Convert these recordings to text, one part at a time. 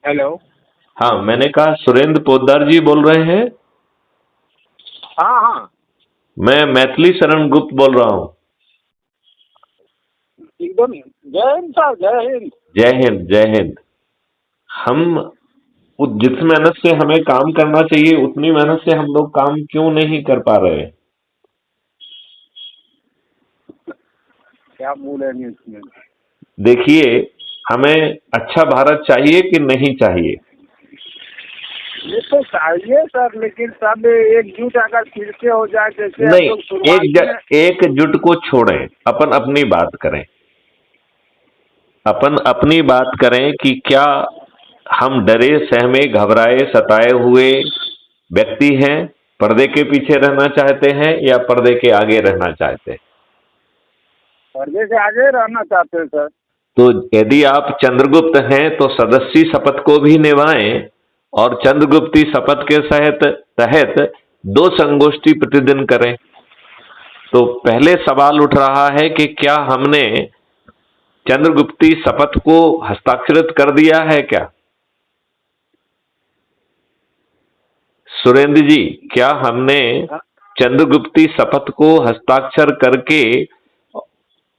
Hello. हाँ, मैंने कहा सुरेंद्र पोद्दार जी बोल रहे हैं। हाँ हाँ, मैं मैथिली शरण गुप्त बोल रहा हूँ। एकदम जय हिंद सर, जय हिंद। जय हिंद, जय हिंद। हम जिस मेहनत से हमें काम करना चाहिए उतनी मेहनत से हम लोग काम क्यों नहीं कर पा रहे? क्या बोले नहीं इसमें। देखिए, हमें अच्छा भारत चाहिए कि नहीं चाहिए? ये तो चाहिए सर, लेकिन सब एकजुट अगर फिर से हो जाए, जैसे हम नहीं, लोग शुरुआत में। एकजुट को छोड़ें, अपन अपनी बात करें। अपन अपनी बात करें कि क्या हम डरे, सहमे, घबराए, सताए हुए व्यक्ति हैं, पर्दे के पीछे रहना चाहते हैं या पर्दे के आगे रहना चाहते हैं? पर्दे से आगे रहना चाहते हैं सर। तो यदि आप चंद्रगुप्त हैं तो सदस्यी शपथ को भी निभाएं और चंद्रगुप्ती शपथ के तहत 2 संगोष्ठी प्रतिदिन करें। तो पहले सवाल उठ रहा है कि क्या हमने चंद्रगुप्ती शपथ को हस्ताक्षरित कर दिया है क्या? सुरेंद्र जी, क्या हमने हाँ, चंद्रगुप्ती शपथ को हस्ताक्षर करके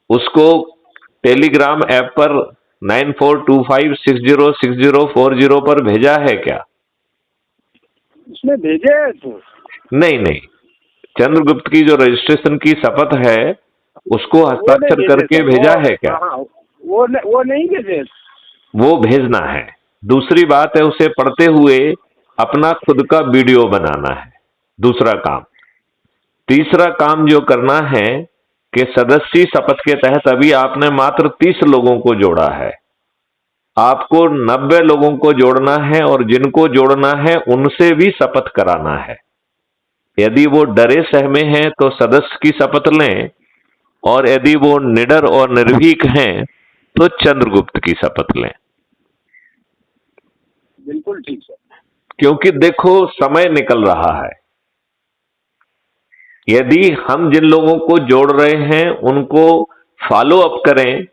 उसको टेलीग्राम ऐप पर 9425606040 पर भेजा है क्या? उसमें भेजे हैं तो। नहीं नहीं, चंद्रगुप्त की जो रजिस्ट्रेशन की शपथ है उसको वो नहीं हस्ताक्षर भेजे करके सर, भेजा वो है क्या? हाँ, वो नहीं भेजे। वो भेजना है। दूसरी बात है, उसे पढ़ते हुए अपना खुद का वीडियो बनाना है। दूसरा काम। तीसरा काम जो करना है कि सदस्य शपथ के तहत अभी आपने मात्र 30 लोगों को जोड़ा है। आपको 90 लोगों को जोड़ना है और जिनको जोड़ना है उनसे भी शपथ कराना है। यदि वो डरे सहमे हैं तो सदस्य की शपथ लें, और यदि वो निडर और निर्भीक हैं तो चंद्रगुप्त की शपथ लें। बिल्कुल ठीक सर। क्योंकि देखो, समय निकल रहा है। यदि हम जिन लोगों को जोड़ रहे हैं उनको फॉलो अप करें,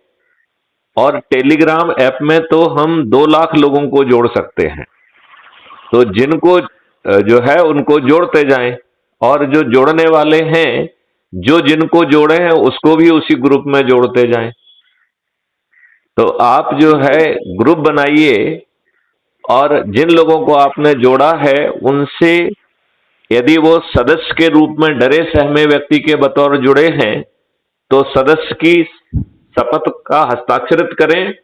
और टेलीग्राम ऐप में तो हम 2 लाख लोगों को जोड़ सकते हैं, तो जिनको जो है उनको जोड़ते जाएं, और जो जोड़ने वाले हैं जो जिनको जोड़े हैं उसको भी उसी ग्रुप में जोड़ते जाएं। तो आप जो है ग्रुप बनाइए, और जिन लोगों को आपने जोड़ा है उनसे यदि वो सदस्य के रूप में डरे सहमे व्यक्ति के बतौर जुड़े हैं तो सदस्य की शपथ का हस्ताक्षरित करें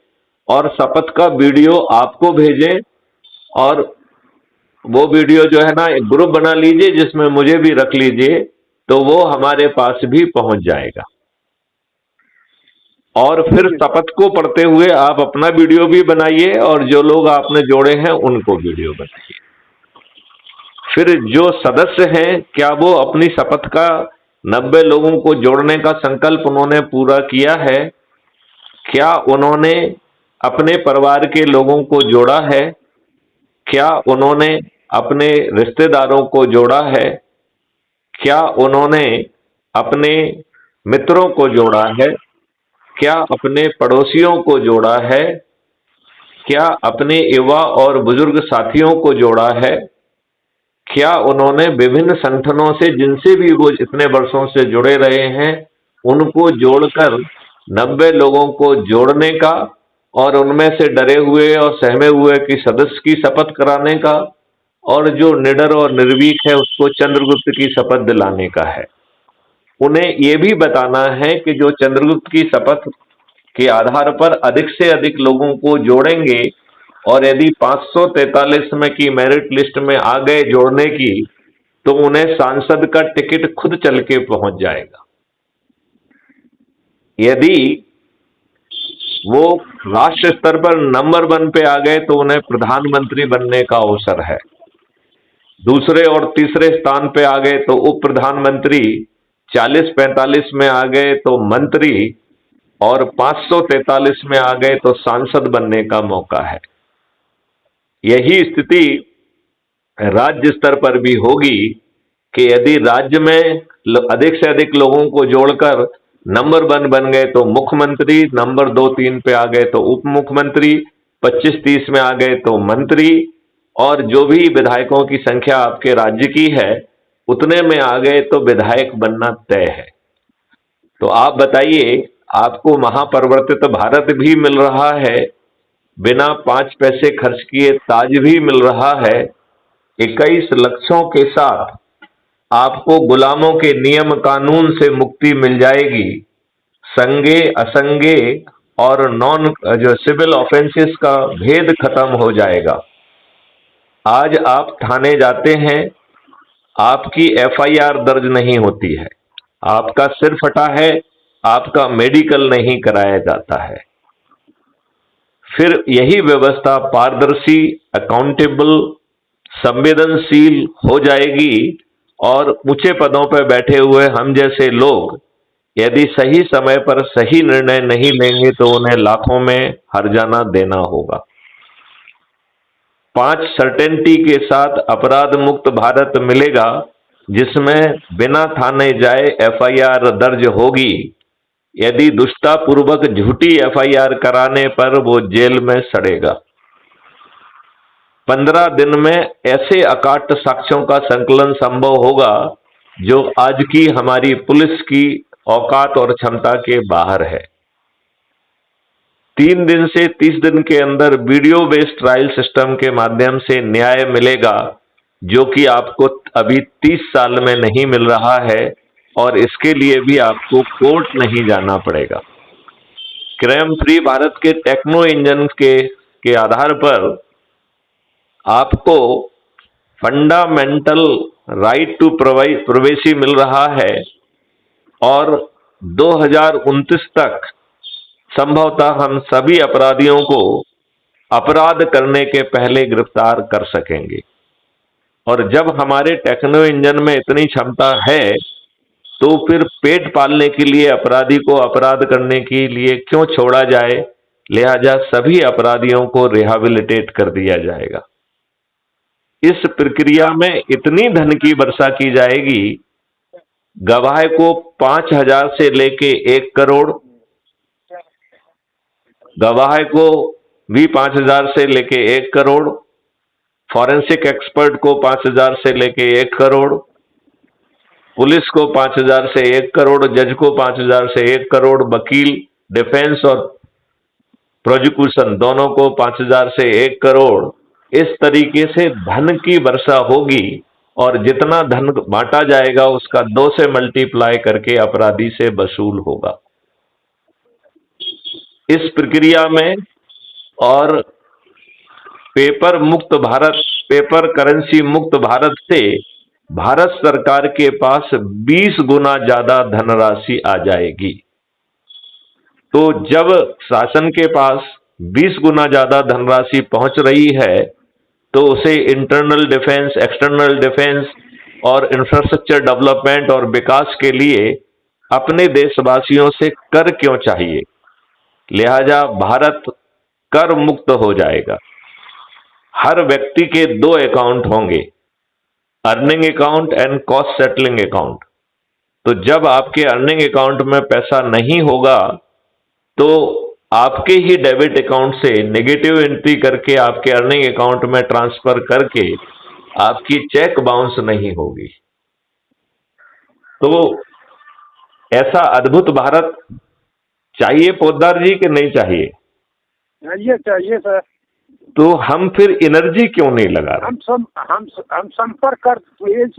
और शपथ का वीडियो आपको भेजें, और वो वीडियो जो है ना एक ग्रुप बना लीजिए जिसमें मुझे भी रख लीजिए, तो वो हमारे पास भी पहुंच जाएगा। और फिर शपथ को पढ़ते हुए आप अपना वीडियो भी बनाइए और जो लोग आपने जोड़े हैं उनको वीडियो बनाइए। फिर जो सदस्य हैं, क्या वो अपनी शपथ का 90 लोगों को जोड़ने का संकल्प उन्होंने पूरा किया है? क्या उन्होंने अपने परिवार के लोगों को जोड़ा है? क्या उन्होंने अपने रिश्तेदारों को जोड़ा है? क्या उन्होंने अपने मित्रों को जोड़ा है? क्या अपने पड़ोसियों को जोड़ा है? क्या अपने युवा और बुजुर्ग साथियों को जोड़ा है? क्या उन्होंने विभिन्न संगठनों से जिनसे भी वो इतने वर्षों से जुड़े रहे हैं उनको जोड़कर 90 लोगों को जोड़ने का, और उनमें से डरे हुए और सहमे हुए की सदस्य की शपथ कराने का, और जो निडर और निर्भीक है उसको चंद्रगुप्त की शपथ दिलाने का है। उन्हें यह भी बताना है कि जो चंद्रगुप्त की शपथ के आधार पर अधिक से अधिक लोगों को जोड़ेंगे, और यदि 543 में की मेरिट लिस्ट में आ गए जोड़ने की, तो उन्हें सांसद का टिकट खुद चल के पहुंच जाएगा। यदि वो राष्ट्र स्तर पर नंबर 1 पे आ गए तो उन्हें प्रधानमंत्री बनने का अवसर है। दूसरे और तीसरे स्थान पे आ गए तो उप प्रधानमंत्री, 40-45 में आ गए तो मंत्री, और 543 में आ गए तो सांसद बनने का मौका है। यही स्थिति राज्य स्तर पर भी होगी कि यदि राज्य में अधिक से अधिक लोगों को जोड़कर नंबर 1 बन गए तो मुख्यमंत्री, नंबर 2-3 पे आ गए तो उप मुख्यमंत्री, 25-30 में आ गए तो मंत्री, और जो भी विधायकों की संख्या आपके राज्य की है उतने में आ गए तो विधायक बनना तय है। तो आप बताइए, आपको महापरिवर्तित भारत भी मिल रहा है, बिना 5 पैसे खर्च किए ताज भी मिल रहा है, 21 लक्ष्यों के साथ आपको गुलामों के नियम कानून से मुक्ति मिल जाएगी, संगे असंगे और नॉन जो सिविल ऑफेंसेस का भेद खत्म हो जाएगा। आज आप थाने जाते हैं, आपकी एफआईआर दर्ज नहीं होती है, आपका सिर फटा है, आपका मेडिकल नहीं कराया जाता है। फिर यही व्यवस्था पारदर्शी, अकाउंटेबल, संवेदनशील हो जाएगी और ऊंचे पदों पर बैठे हुए हम जैसे लोग यदि सही समय पर सही निर्णय नहीं लेंगे तो उन्हें लाखों में हर्जाना देना होगा। 5 सर्टेनिटी के साथ अपराध मुक्त भारत मिलेगा, जिसमें बिना थाने जाए एफआईआर दर्ज होगी। यदि दुष्टापूर्वक झूठी एफआईआर कराने पर वो जेल में सड़ेगा। 15 दिन में ऐसे अकाट्य साक्ष्यों का संकलन संभव होगा जो आज की हमारी पुलिस की औकात और क्षमता के बाहर है। 3 दिन से 30 दिन के अंदर वीडियो बेस्ड ट्रायल सिस्टम के माध्यम से न्याय मिलेगा, जो कि आपको अभी 30 साल में नहीं मिल रहा है, और इसके लिए भी आपको कोर्ट नहीं जाना पड़ेगा। Crime free Bharat K techno engine के आधार पर आपको फंडामेंटल राइट टू प्राइवेसी मिल रहा है, और 2029 तक संभवतः हम सभी अपराधियों को अपराध करने के पहले गिरफ्तार कर सकेंगे। और जब हमारे टेक्नो इंजन में इतनी क्षमता है तो फिर पेट पालने के लिए अपराधी को अपराध करने के लिए क्यों छोड़ा जाए। लिहाजा सभी अपराधियों को रिहैबिलिटेट कर दिया जाएगा। इस प्रक्रिया में इतनी धन की वर्षा की जाएगी, गवाह को 5,000 से लेके 1 करोड़, गवाह को भी 5,000 से लेके 1 करोड़, फॉरेंसिक एक्सपर्ट को 5,000 से लेके 1 करोड़, पुलिस को 5,000 से 1 करोड़, जज को 5,000 से 1 करोड़, वकील, डिफेंस और प्रोसिक्यूशन दोनों को 5,000 से 1 करोड़। इस तरीके से धन की वर्षा होगी, और जितना धन बांटा जाएगा उसका 2 से मल्टीप्लाई करके अपराधी से वसूल होगा। इस प्रक्रिया में और पेपर मुक्त भारत, पेपर करेंसी मुक्त भारत से भारत सरकार के पास 20 गुना ज्यादा धनराशि आ जाएगी। तो जब शासन के पास 20 गुना ज्यादा धनराशि पहुंच रही है तो उसे इंटरनल डिफेंस, एक्सटर्नल डिफेंस और इंफ्रास्ट्रक्चर डेवलपमेंट और विकास के लिए अपने देशवासियों से कर क्यों चाहिए। लिहाजा भारत कर मुक्त हो जाएगा। हर व्यक्ति के 2 अकाउंट होंगे, earning account and cost settling account. तो जब आपके अर्निंग अकाउंट में पैसा नहीं होगा तो आपके ही डेबिट अकाउंट से नेगेटिव एंट्री करके आपके अर्निंग अकाउंट में ट्रांसफर करके आपकी चेक बाउंस नहीं होगी। तो ऐसा अद्भुत भारत चाहिए पोद्दार जी कि नहीं चाहिए? चाहिए सर। तो हम फिर एनर्जी क्यों नहीं लगा रहे? हम संपर्क कर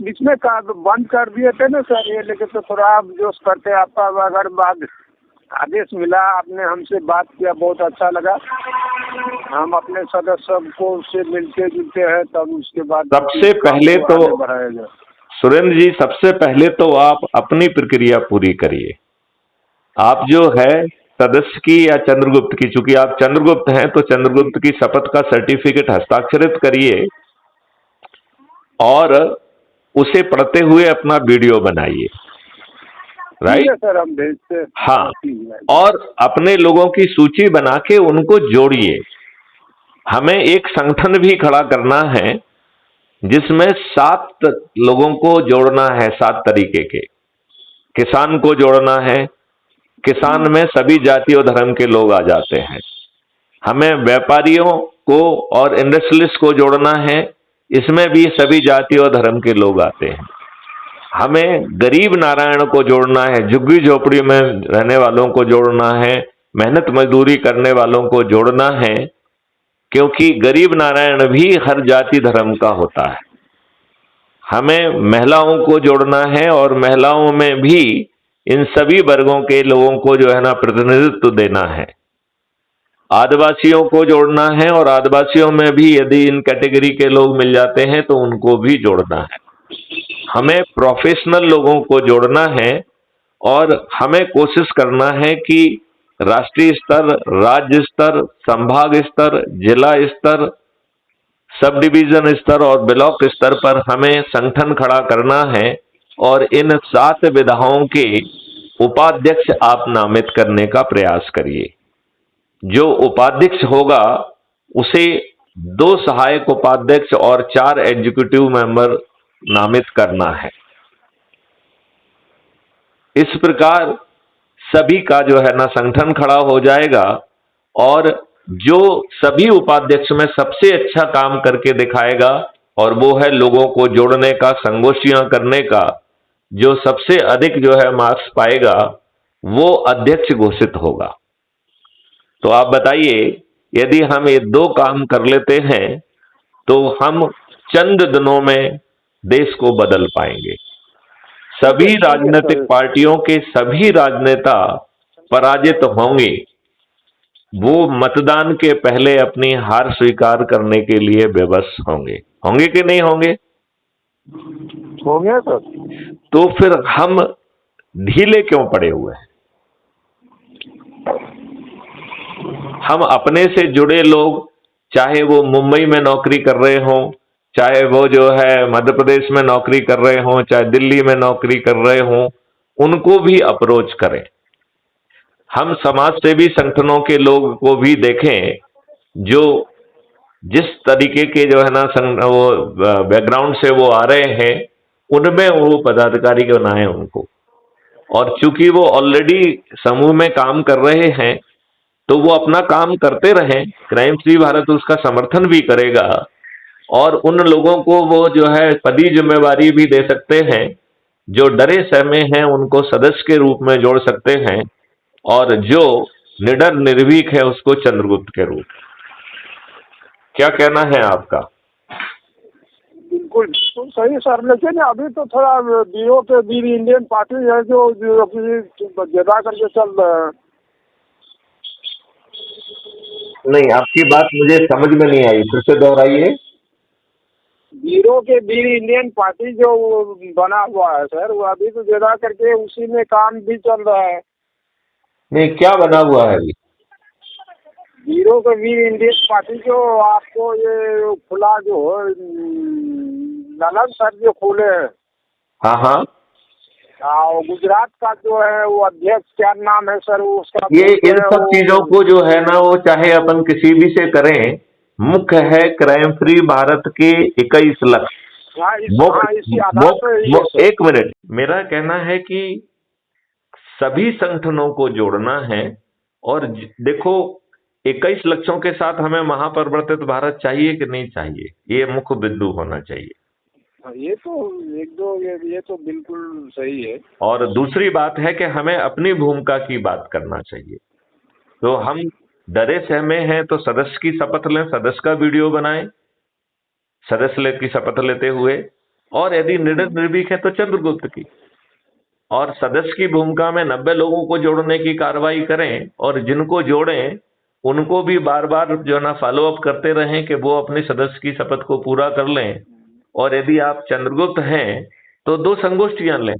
बीच में बंद कर दिए थे ना सर ये, लेकिन तो थोड़ा आप जो करते आपका अगर बाद आदेश मिला, आपने हमसे बात किया, बहुत अच्छा लगा। हम अपने सदस्य को से मिलते जुलते हैं, तब उसके बाद सबसे पहले तो सुरेंद्र जी, सबसे पहले तो आप अपनी प्रक्रिया पूरी करिए। आप जो है सदस्य की या चंद्रगुप्त की, चूंकि आप चंद्रगुप्त हैं तो चंद्रगुप्त की शपथ का सर्टिफिकेट हस्ताक्षरित करिए और उसे पढ़ते हुए अपना वीडियो बनाइए। राइट सर, हम भेजते। हाँ, और अपने लोगों की सूची बना के उनको जोड़िए। हमें एक संगठन भी खड़ा करना है जिसमें 7 लोगों को जोड़ना है, 7 तरीके के। किसान को जोड़ना है, किसान में सभी जाति और धर्म के लोग आ जाते हैं। हमें व्यापारियों को और इंडस्ट्रियलिस्ट को जोड़ना है, इसमें भी सभी जाति और धर्म के लोग आते हैं। हमें गरीब नारायण को जोड़ना है, झुग्गी झोपड़ी में रहने वालों को जोड़ना है, मेहनत मजदूरी करने वालों को जोड़ना है, क्योंकि गरीब नारायण भी हर जाति धर्म का होता है। हमें महिलाओं को जोड़ना है और महिलाओं में भी इन सभी वर्गों के लोगों को जो है ना प्रतिनिधित्व देना है। आदिवासियों को जोड़ना है और आदिवासियों में भी यदि इन कैटेगरी के लोग मिल जाते हैं तो उनको भी जोड़ना है। हमें प्रोफेशनल लोगों को जोड़ना है और हमें कोशिश करना है कि राष्ट्रीय स्तर, राज्य स्तर, संभाग स्तर, जिला स्तर, सब डिवीजन स्तर और ब्लॉक स्तर पर हमें संगठन खड़ा करना है और इन 7 विधाओं के उपाध्यक्ष आप नामित करने का प्रयास करिए। जो उपाध्यक्ष होगा उसे 2 सहायक उपाध्यक्ष और 4 एग्जीक्यूटिव मेंबर नामित करना है। इस प्रकार सभी का जो है ना संगठन खड़ा हो जाएगा और जो सभी उपाध्यक्ष में सबसे अच्छा काम करके दिखाएगा और वो है लोगों को जोड़ने का, संगोष्ठियां करने का, जो सबसे अधिक जो है मार्क्स पाएगा वो अध्यक्ष घोषित होगा। तो आप बताइए, यदि हम ये 2 काम कर लेते हैं तो हम चंद दिनों में देश को बदल पाएंगे। सभी राजनीतिक पार्टियों के सभी राजनेता पराजित होंगे। वो मतदान के पहले अपनी हार स्वीकार करने के लिए बेबस होंगे। होंगे कि नहीं होंगे? होंगे सर। तो फिर हम ढीले क्यों पड़े हुए हैं? हम अपने से जुड़े लोग, चाहे वो मुंबई में नौकरी कर रहे हों, चाहे वो जो है मध्य प्रदेश में नौकरी कर रहे हों, चाहे दिल्ली में नौकरी कर रहे हों, उनको भी अप्रोच करें। हम समाज सेवी संगठनों के लोग को भी देखें जो जिस तरीके के जो है ना वो बैकग्राउंड से वो आ रहे हैं, उनमें वो पदाधिकारी बनाएं उनको। और चूंकि वो ऑलरेडी समूह में काम कर रहे हैं तो वो अपना काम करते रहें। क्राइम फ्री भारत उसका समर्थन भी करेगा और उन लोगों को वो जो है पदी जिम्मेवारी भी दे सकते हैं। जो डरे सहमे हैं उनको सदस्य के रूप में जोड़ सकते हैं और जो निडर निर्भीक है उसको चंद्रगुप्त के रूप। क्या कहना है आपका? बिल्कुल तो सही सर, लेकिन अभी तो थोड़ा वीरों के वीर इंडियन पार्टी है जो ज्यादा करके चल रहे हैं। नहीं, आपकी बात मुझे समझ में नहीं आई, फिर से दोहराइए। वीरों के वीर इंडियन पार्टी जो बना हुआ है सर, वो अभी तो ज्यादा करके उसी में काम भी चल रहा है। नहीं, क्या बना हुआ है अभी? वीरों के वीर इंडियन पार्टी जो आपको ये खुला जो नलन सर जो खोले हैं। हाँ हाँ, गुजरात का जो है वो अध्यक्ष, क्या नाम है सर उसका? ये इन सब चीजों को जो है ना वो चाहे अपन किसी भी से करें, मुख्य है क्राइम फ्री भारत के 21 लक्ष्य। एक मिनट, मेरा कहना है कि सभी संगठनों को जोड़ना है और देखो 21 लक्ष्यों के साथ हमें महापरिवर्तित भारत चाहिए कि नहीं चाहिए, ये मुख्य बिंदु होना चाहिए। ये तो ये तो बिल्कुल सही है। और दूसरी बात है कि हमें अपनी भूमिका की बात करना चाहिए। तो हम डरे सहमे हैं तो सदस्य की शपथ लें, सदस्य का वीडियो बनाएं सदस्य की शपथ लेते हुए, और यदि निडर निर्भीक है तो चंद्रगुप्त की। और सदस्य की भूमिका में 90 लोगों को जोड़ने की कार्रवाई करें और जिनको जोड़ें उनको भी बार बार जो ना फॉलो अप करते रहें कि वो अपनी सदस्य की शपथ को पूरा कर लें। और यदि आप चंद्रगुप्त हैं तो 2 संगोष्ठियां लें।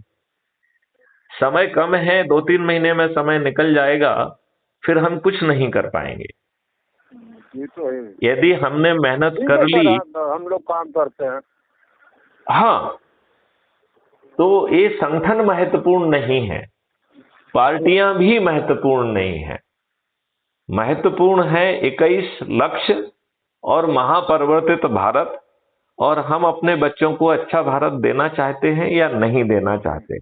समय कम है, 2-3 महीने में समय निकल जाएगा, फिर हम कुछ नहीं कर पाएंगे। ये तो है। यदि हमने मेहनत कर ली, हम लोग काम करते हैं। हाँ, तो ये संगठन महत्वपूर्ण नहीं है, पार्टियां भी महत्वपूर्ण नहीं है। महत्वपूर्ण है 21 लक्ष्य और महापरिवर्तित भारत। और हम अपने बच्चों को अच्छा भारत देना चाहते हैं या नहीं देना चाहते?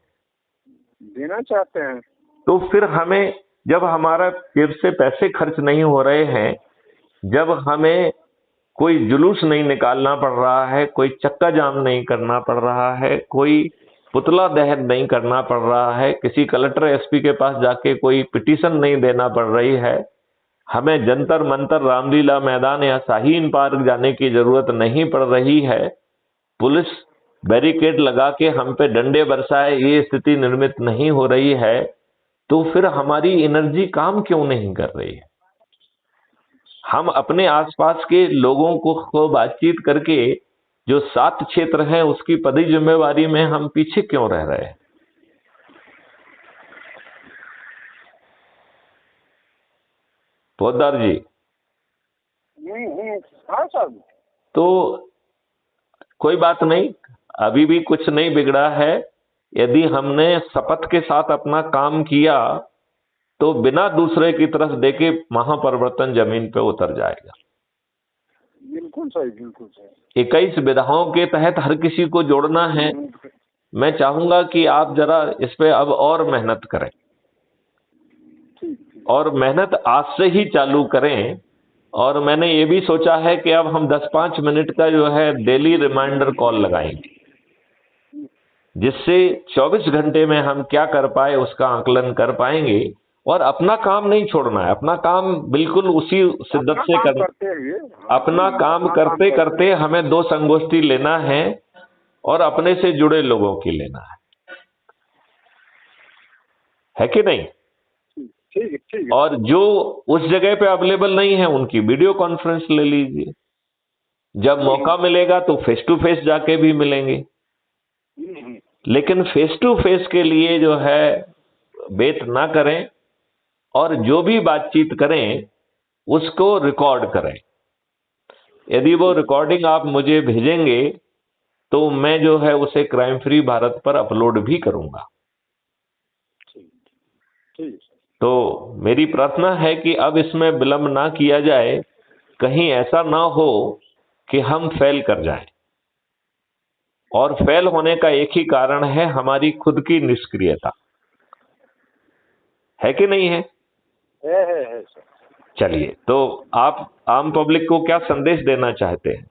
देना चाहते हैं। तो फिर हमें, जब हमारा जेब से पैसे खर्च नहीं हो रहे हैं जब हमें कोई जुलूस नहीं निकालना पड़ रहा है, कोई चक्का जाम नहीं करना पड़ रहा है, कोई पुतला दहन नहीं करना पड़ रहा है, किसी कलेक्टर एसपी के पास जाके कोई पिटीशन नहीं देना पड़ रही है, हमें जंतर मंतर, रामलीला मैदान या शाहीन पार्क जाने की जरूरत नहीं पड़ रही है, पुलिस बैरिकेड लगा के हम पे डंडे बरसाए, ये स्थिति निर्मित नहीं हो रही है, तो फिर हमारी एनर्जी काम क्यों नहीं कर रही है? हम अपने आसपास के लोगों को बातचीत करके जो 7 क्षेत्र हैं उसकी पदी जिम्मेवारी में हम पीछे क्यों रह रहे हैं? पोद्दार जी, हाँ साहब। तो कोई बात नहीं, अभी भी कुछ नहीं बिगड़ा है। यदि हमने शपथ के साथ अपना काम किया तो बिना दूसरे की तरफ देखे महापरिवर्तन जमीन पे उतर जाएगा। बिल्कुल सही, बिल्कुल सही। 21 विधाओं के तहत हर किसी को जोड़ना है। मैं चाहूंगा कि आप जरा इस पे अब और मेहनत करें, और मेहनत आज से ही चालू करें। और मैंने ये भी सोचा है कि अब हम 10-5 मिनट का जो है डेली रिमाइंडर कॉल लगाएंगे, जिससे 24 घंटे में हम क्या कर पाए उसका आकलन कर पाएंगे। और अपना काम नहीं छोड़ना है, अपना काम बिल्कुल उसी शिद्दत से करना। अपना काम करते करते हमें 2 संगोष्ठी लेना है और अपने से जुड़े लोगों की लेना है कि नहीं? ठीक। और जो उस जगह पे अवेलेबल नहीं है उनकी वीडियो कॉन्फ्रेंस ले लीजिए। जब मौका मिलेगा तो फेस टू फेस जाके भी मिलेंगे, लेकिन फेस टू फेस के लिए जो है वेट ना करें, और जो भी बातचीत करें उसको रिकॉर्ड करें। यदि वो रिकॉर्डिंग आप मुझे भेजेंगे तो मैं जो है उसे क्राइम फ्री भारत पर अपलोड भी करूंगा। ठीक। तो मेरी प्रार्थना है कि अब इसमें विलंब ना किया जाए, कहीं ऐसा ना हो कि हम फेल कर जाएं। और फेल होने का एक ही कारण है, हमारी खुद की निष्क्रियता, है कि नहीं है? है सर। चलिए, तो आप आम पब्लिक को क्या संदेश देना चाहते हैं?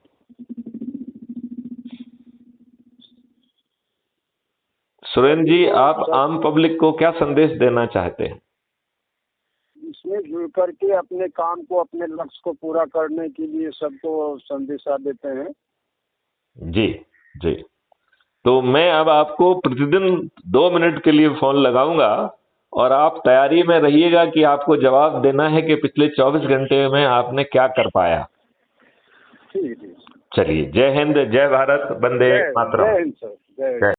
सुरेंद्र जी, आप आम पब्लिक को क्या संदेश देना चाहते हैं? इसमें जुड़ करके अपने काम को, अपने लक्ष्य को पूरा करने के लिए सबको संदेशा देते हैं। जी जी। तो मैं अब आपको प्रतिदिन 2 मिनट के लिए फोन लगाऊंगा, और आप तैयारी में रहिएगा कि आपको जवाब देना है कि पिछले 24 घंटे में आपने क्या कर पाया। ठीक। चलिए, जय हिंद, जय भारत, वंदे मातरम। जय हिंद सर, जय।